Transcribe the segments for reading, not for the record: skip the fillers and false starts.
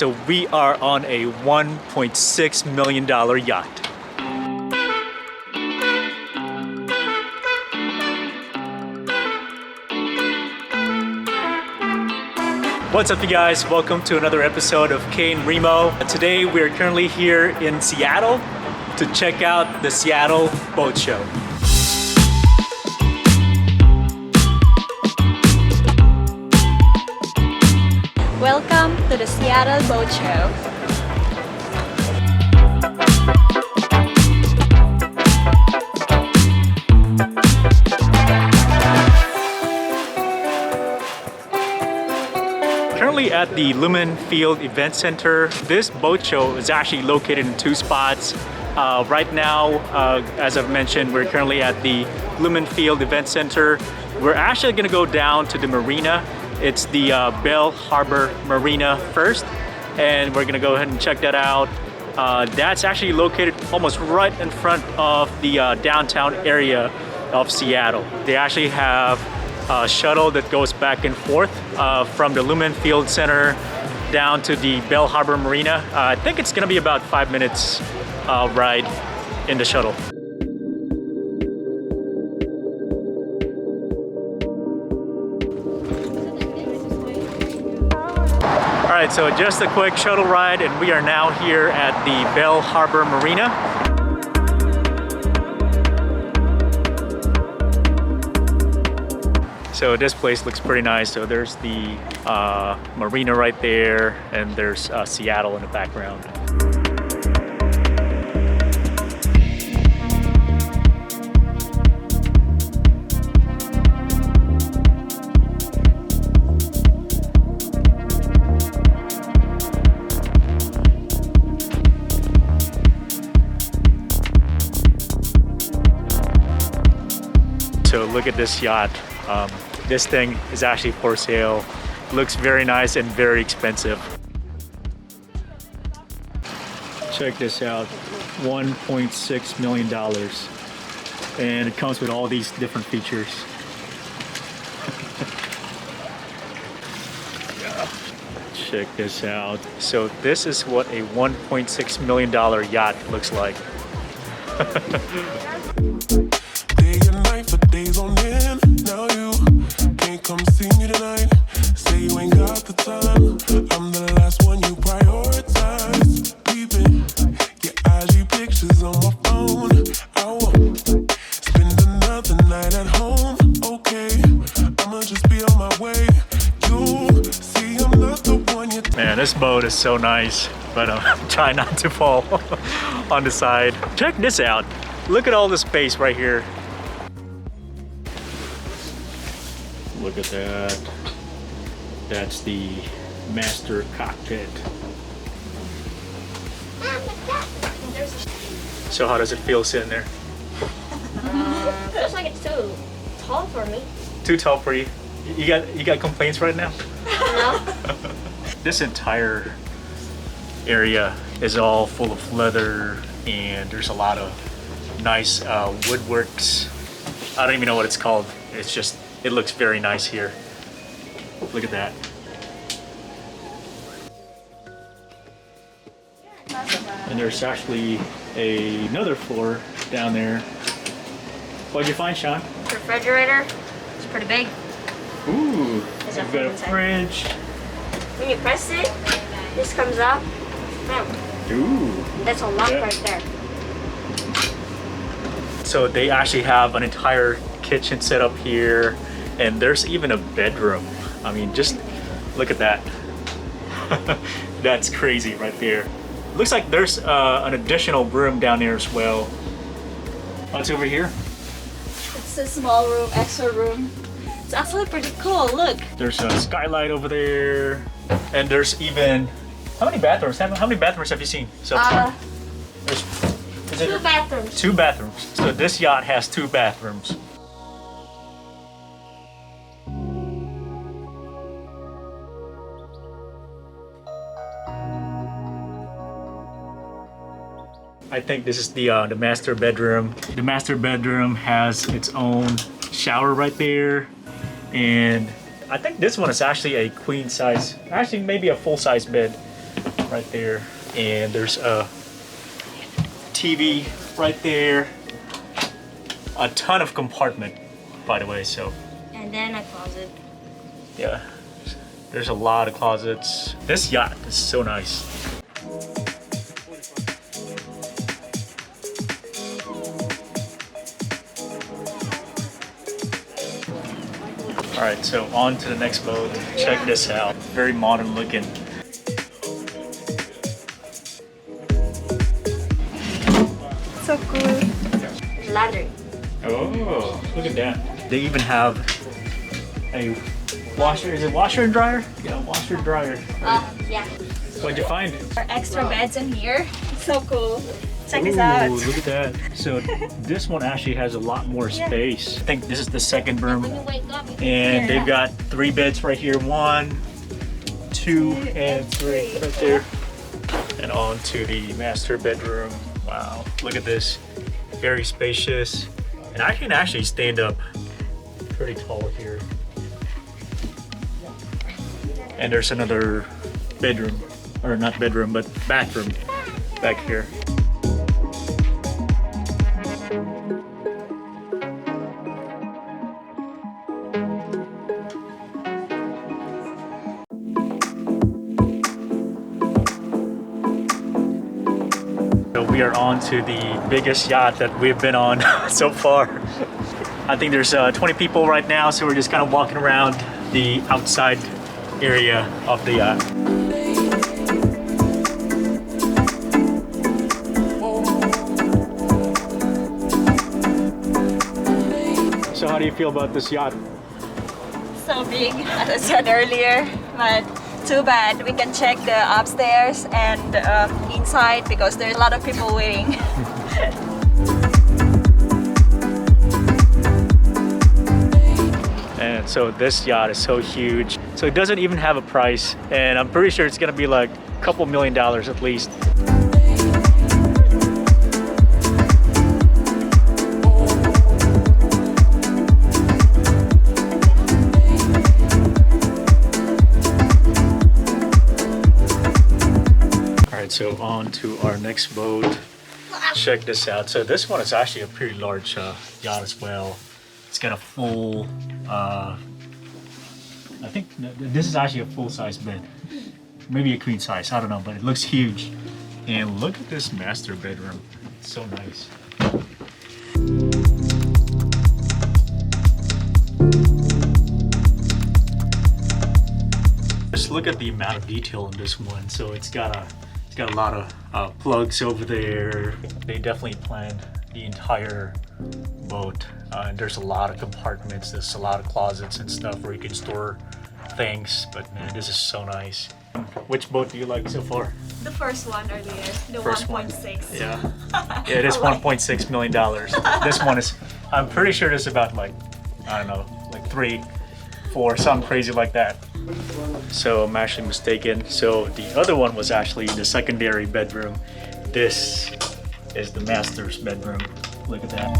So we are on a $1.6 million yacht. What's up you guys? Welcome to another episode of Kay and Remo. Today we're currently here in Seattle to check out the Seattle Boat Show. Welcome to the Seattle Boat Show. Currently at the Lumen Field Event Center. This boat show is actually located in two spots. Right now, as I've mentioned, we're currently at the Lumen Field Event Center. We're actually gonna go down to the marina. It's the Bell Harbor Marina first, and we're gonna go ahead and check that out. That's actually located almost right in front of the downtown area of Seattle. They actually have a shuttle that goes back and forth from the Lumen Field Center down to the Bell Harbor Marina. I think it's gonna be about 5 minutes ride in the shuttle. All right, so just a quick shuttle ride and we are now here at the Bell Harbor Marina. So this place looks pretty nice. So there's the marina right there, and there's Seattle in the background. So look at this yacht. This thing is actually for sale. Looks very nice and very expensive. Check this out, $1.6 million. And it comes with all these different features. Check this out. So this is what a $1.6 million yacht looks like. Day and night for days on end. Now you can't come see me tonight. Say you ain't got the time. I'm the last one you prioritize. Peeping your IG pictures on my phone. I won't spend another night at home. Okay, I'ma just be on my way. You see, I'm not the one you. Man, this boat is so nice, but I'm trying not to fall on the side. Check this out. Look at all the space right here. Look at that. That's the master cockpit. So how does it feel sitting there? Looks like it's too tall for me. Too tall for you? You got complaints right now? No. This entire area is all full of leather, and there's a lot of nice woodworks. I don't even know what it's called. It's just, it looks very nice here. Look at that. And there's actually another floor down there. What'd you find, Sean? Refrigerator. It's pretty big. Ooh, There's you've got a inside. fridge. When you press it, this comes up. Bam. Ooh. That's a lock Yeah. right there. So they actually have an entire kitchen set up here, and there's even a bedroom. I mean, just look at that. That's crazy right there. Looks like there's an additional room down there as well. What's over here? It's a small room, extra room. It's actually pretty cool, look. There's a skylight over there, and there's even, how many bathrooms? How many bathrooms have you seen so far? There's, is it- Two bathrooms. Two bathrooms. So this yacht has two bathrooms. I think this is the master bedroom. The master bedroom has its own shower right there, and I think this one is actually a queen size, actually maybe a full size bed. right there, and there's a TV right there. A ton of compartment, by the way. So And then a closet. yeah, there's a lot of closets. This yacht is so nice. All right, so on to the next boat. Check this out. Very modern looking. So cool. Laundry. Oh, look at that. They even have a washer. Is it washer and dryer? Yeah, washer and dryer. Yeah. What'd you find? Our extra beds in here. So cool. Check this Ooh, out. look at that. So this one actually has a lot more space. I think this is the second berm. When you wake up, you And they've got 3 beds right here. 1, 2, and 3 right there. And on to the master bedroom. Wow, look at this. Very spacious. And I can actually stand up pretty tall here. And there's another bedroom, or not bedroom, but bathroom back here. So we are on to the biggest yacht that we've been on so far. I think there's 20 people right now, so we're just kind of walking around the outside area of the yacht. So how do you feel about this yacht? So big, as I said earlier, but too bad we can check the upstairs and inside because there's a lot of people waiting. And so this yacht is so huge. So it doesn't even have a price, and I'm pretty sure it's gonna be like a couple $1 million at least. So on to our next boat. Check this out. So this one is actually a pretty large yacht as well. It's got a full, I think this is actually a full-size bed. Maybe a queen size, I don't know, but it looks huge. And look at this master bedroom. It's so nice. Just look at the amount of detail in this one. So it's got a lot of plugs over there. They definitely planned the entire boat. And there's a lot of compartments. There's a lot of closets and stuff where you can store things. But man, this is so nice. Which boat do you like so far? The first one earlier, the First one. 1.6. Yeah. Yeah, it is $1.6 million. This one is, I'm pretty sure it's about like, I don't know, like 3, 4, something crazy like that. So I'm actually mistaken. So the other one was actually the secondary bedroom. This is the master's bedroom. Look at that.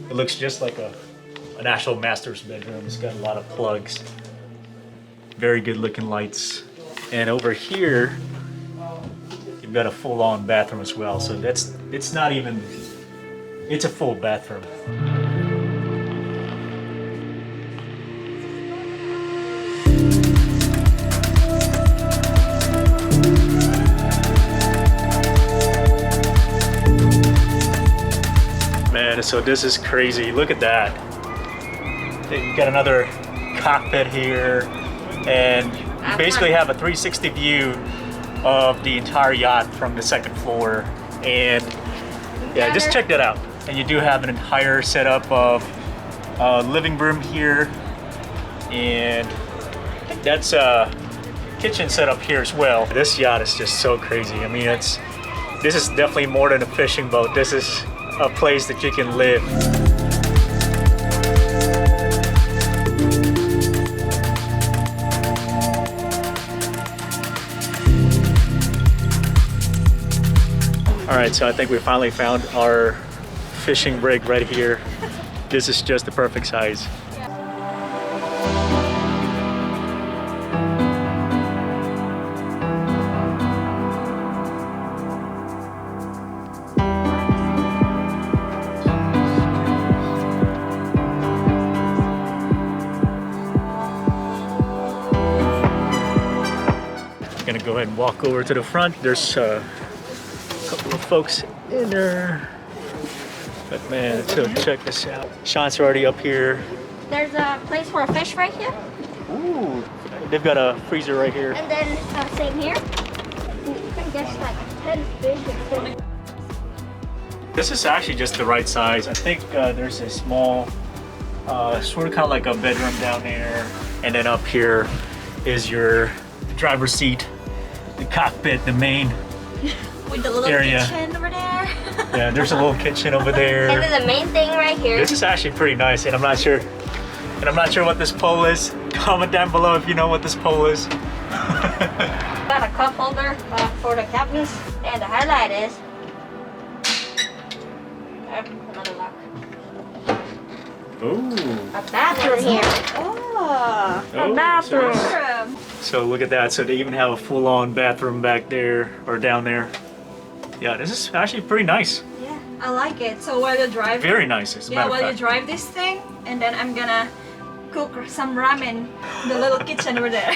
It looks just like an actual master's bedroom. It's got a lot of plugs. Very good looking lights. And over here, you've got a full-on bathroom as well. So it's not even, it's a full bathroom. Man, so this is crazy. Look at that. You got another cockpit here, and you basically have a 360 view of the entire yacht from the second floor. And yeah, just check that out. And you do have an entire setup of living room here, and I think that's a kitchen setup here as well. This yacht is just so crazy. I mean, this is definitely more than a fishing boat. This is a place that you can live. All right, so I think we finally found our fishing rig right here. This is just the perfect size. Gonna go ahead and walk over to the front. There's a couple of folks in there. But man, so check this out. Sean's already up here. There's a place for a fish right here. Ooh, they've got a freezer right here. And then same here. You can get like 10 fish. This is actually just the right size. I think there's a small, sort of kind of like a bedroom down there. And then up here is your driver's seat, the cockpit, the main With the little area. kitchen over there. Yeah, there's a little kitchen over there. And then the main thing right here. This is actually pretty nice, and I'm not sure what this pole is. Comment down below if you know what this pole is. Got a cup holder for the cabinets, and the highlight is another lock. Ooh. A bathroom here. Oh, A bathroom. bathroom. So look at that. So they even have a full-on bathroom back there or down there. Yeah, this is actually pretty nice. Yeah, I like it. So while you drive, Very nice, as a yeah, matter while of you fact. drive this thing, and then I'm gonna cook some ramen. The little kitchen over there.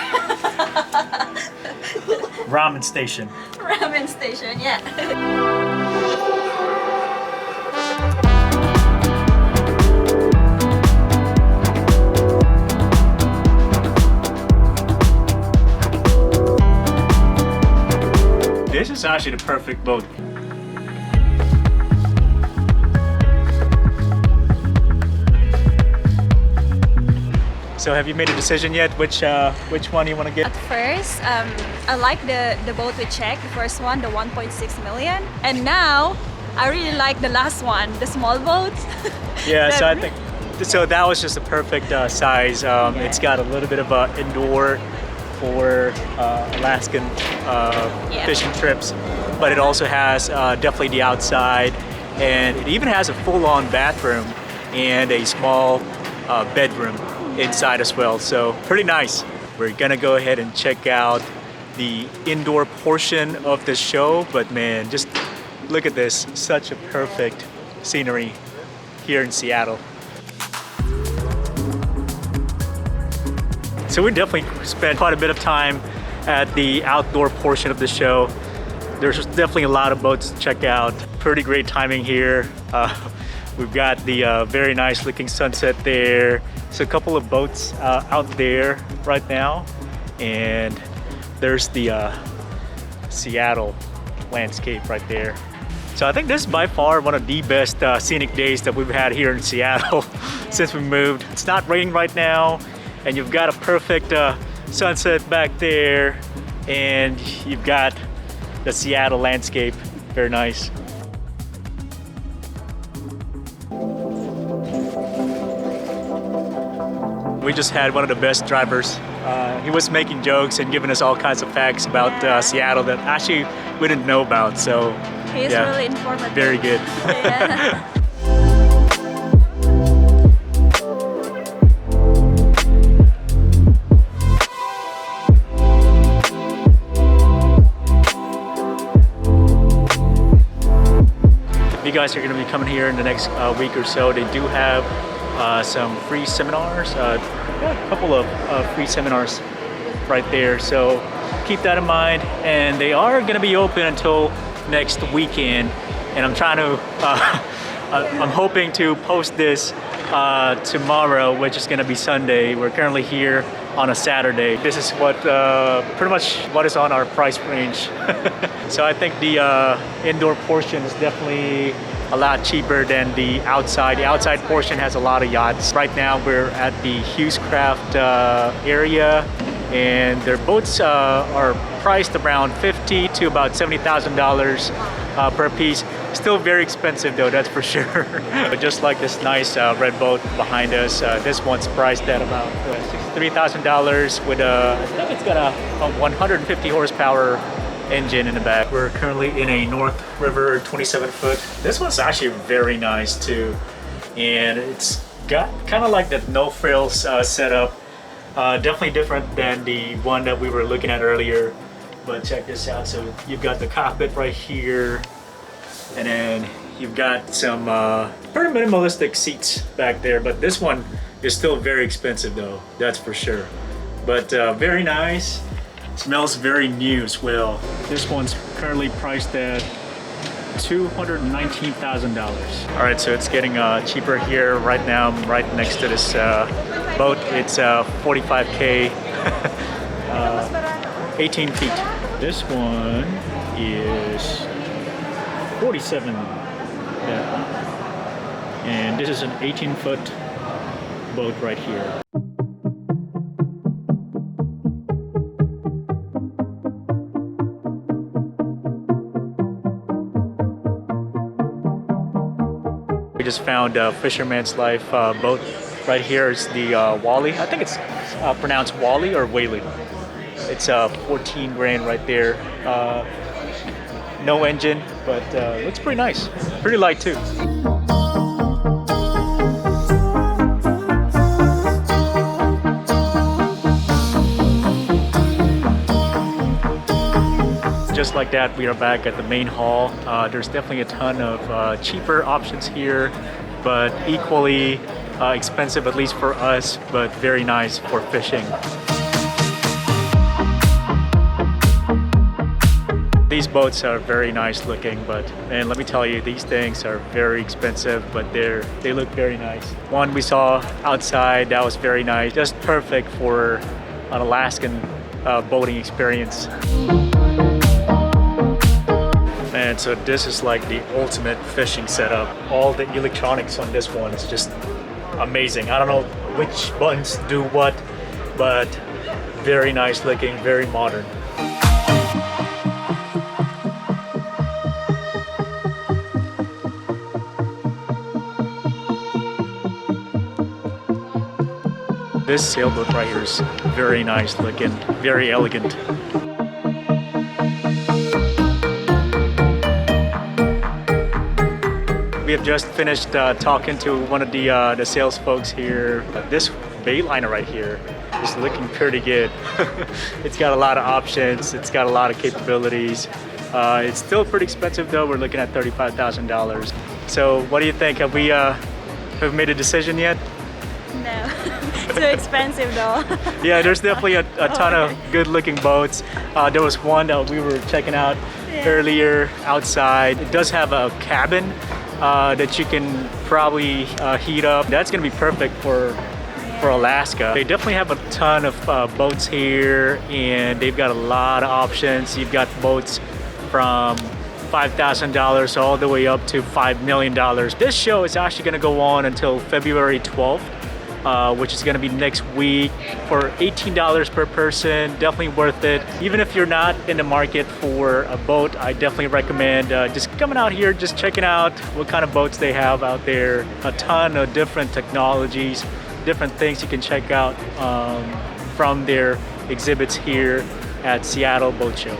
Ramen station. Ramen station, yeah. This is actually the perfect boat. So have you made a decision yet? Which one you want to get? At first, I like the boat we checked, the first one, the 1.6 million. And now, I really like the last one, the small boat. Yeah, so I That- think so. That was just the perfect size. It's got a little bit of indoor for Alaskan fishing trips, but it also has definitely the outside, and it even has a full-on bathroom and a small bedroom inside as well. So pretty nice. We're gonna go ahead and check out the indoor portion of the show, but man, just look at this. Such a perfect scenery here in Seattle. So we definitely spent quite a bit of time at the outdoor portion of the show. There's definitely a lot of boats to check out. Pretty great timing here. We've got the very nice looking sunset there. So a couple of boats out there right now. And there's the Seattle landscape right there. So I think this is by far one of the best scenic days that we've had here in Seattle since we moved. It's not raining right now, and you've got a perfect sunset back there, and you've got the Seattle landscape. Very nice. We just had one of the best drivers. He was making jokes and giving us all kinds of facts about Seattle that actually we didn't know about. So He's yeah, really informative. very good. Yeah. If you guys are going to be coming here in the next week or so, they do have some free seminars. Got a couple of free seminars right there, so keep that in mind. And they are going to be open until next weekend. And I'm trying to, I'm hoping to post this tomorrow, which is going to be Sunday. We're currently here on a Saturday. This is what pretty much what is on our price range. So I think the indoor portion is definitely a lot cheaper than the outside. The outside portion has a lot of yachts. Right now we're at the Hughescraft area, and their boats are priced around $50,000 to about $70,000 per piece. Still very expensive though, that's for sure. But just like this nice red boat behind us, this one's priced at about $63,000 with I think it's got a 150 horsepower engine in the back. We're currently in a North River 27 foot. This one's actually very nice too. And it's got kind of like that no frills setup. Definitely different than the one that we were looking at earlier. But check this out. So you've got the cockpit right here, and then you've got some pretty minimalistic seats back there. But this one is still very expensive though, that's for sure. But very nice. Smells very new as well. This one's currently priced at $219,000. All right, so it's getting cheaper here. Right now, I'm right next to this boat. It's 45K, 18 feet. This one is 47. Yeah. And this is an 18-foot boat right here. We just found a Fisherman's Life boat right here. It's the Wally. I think it's pronounced Wally or Whaley. It's 14 grand right there. No engine, but looks pretty nice. Pretty light too. Just like that, we are back at the main hall. There's definitely a ton of cheaper options here, but equally expensive, at least for us, but very nice for fishing. These boats are very nice looking, but man, let me tell you, these things are very expensive, but they look very nice. One we saw outside, that was very nice. Just perfect for an Alaskan boating experience. And so this is like the ultimate fishing setup. All the electronics on this one is just amazing. I don't know which buttons do what, but very nice looking, very modern. This sailboat right here is very nice looking, very elegant. We have just finished talking to one of the sales folks here. This Bayliner right here is looking pretty good. It's got a lot of options. It's got a lot of capabilities. It's still pretty expensive though. We're looking at $35,000. So what do you think? Have we made a decision yet? No, too expensive though. Yeah, there's definitely a ton of good looking boats. There was one that we were checking out earlier outside. It does have a cabin that you can probably heat up. That's gonna be perfect for Alaska. They definitely have a ton of boats here, and they've got a lot of options. You've got boats from $5,000 all the way up to $5 million. This show is actually gonna go on until February 12th. Which is going to be next week for $18 per person. Definitely worth it. Even if you're not in the market for a boat, I definitely recommend just coming out here, just checking out what kind of boats they have out there. A ton of different technologies, different things you can check out from their exhibits here at Seattle Boat Show.